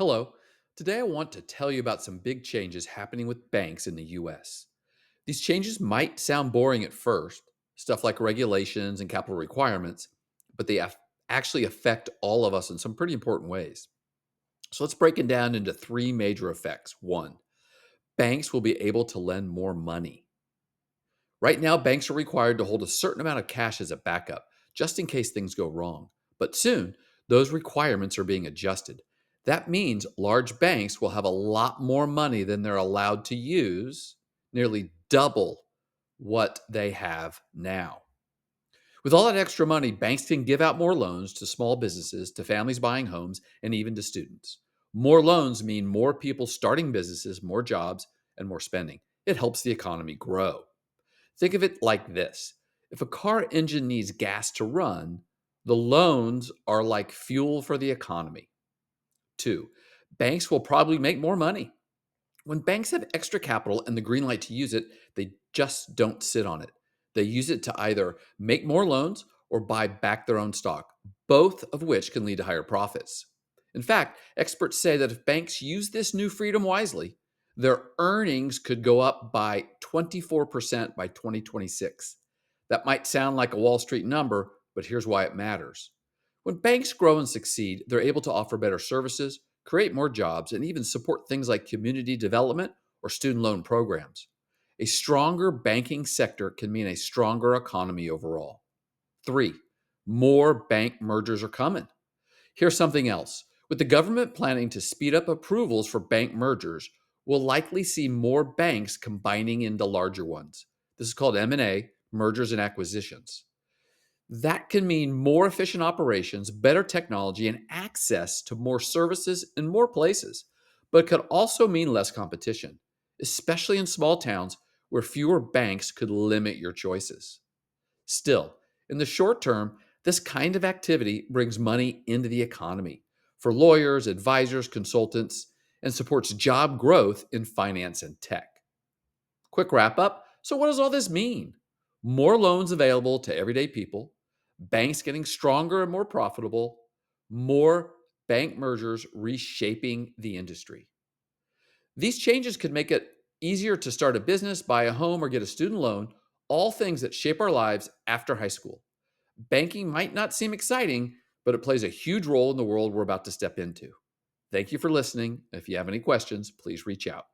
Hello. Today I want to tell you about some big changes happening with banks in the US. These changes might sound boring at first, stuff like regulations and capital requirements, but actually affect all of us in some pretty important ways. So let's break it down into three major effects. One, banks will be able to lend more money. Right now, banks are required to hold a certain amount of cash as a backup, just in case things go wrong. But soon, those requirements are being adjusted. That means large banks will have a lot more money than they're allowed to use, nearly double what they have now. With all that extra money, banks can give out more loans to small businesses, to families buying homes, and even to students. More loans mean more people starting businesses, more jobs, and more spending. It helps the economy grow. Think of it like this: if a car engine needs gas to run, the loans are like fuel for the economy. Two, banks will probably make more money. When banks have extra capital and the green light to use it, they just don't sit on it. They use it to either make more loans or buy back their own stock, both of which can lead to higher profits. In fact, experts say that if banks use this new freedom wisely, their earnings could go up by 24% by 2026. That might sound like a Wall Street number, but here's why it matters. When banks grow and succeed, they're able to offer better services, create more jobs, and even support things like community development or student loan programs. A stronger banking sector can mean a stronger economy overall. Three, more bank mergers are coming. Here's something else. With the government planning to speed up approvals for bank mergers, we'll likely see more banks combining into larger ones. This is called M&A, mergers and acquisitions. That can mean more efficient operations, better technology, and access to more services in more places, but could also mean less competition, especially in small towns where fewer banks could limit your choices. Still, in the short term, this kind of activity brings money into the economy for lawyers, advisors, consultants, and supports job growth in finance and tech. Quick wrap up. So, what does all this mean? More loans available to everyday people, banks getting stronger and more profitable, more bank mergers reshaping the industry. These changes could make it easier to start a business, buy a home, or get a student loan, all things that shape our lives after high school. Banking might not seem exciting, but it plays a huge role in the world we're about to step into. Thank you for listening. If you have any questions, please reach out.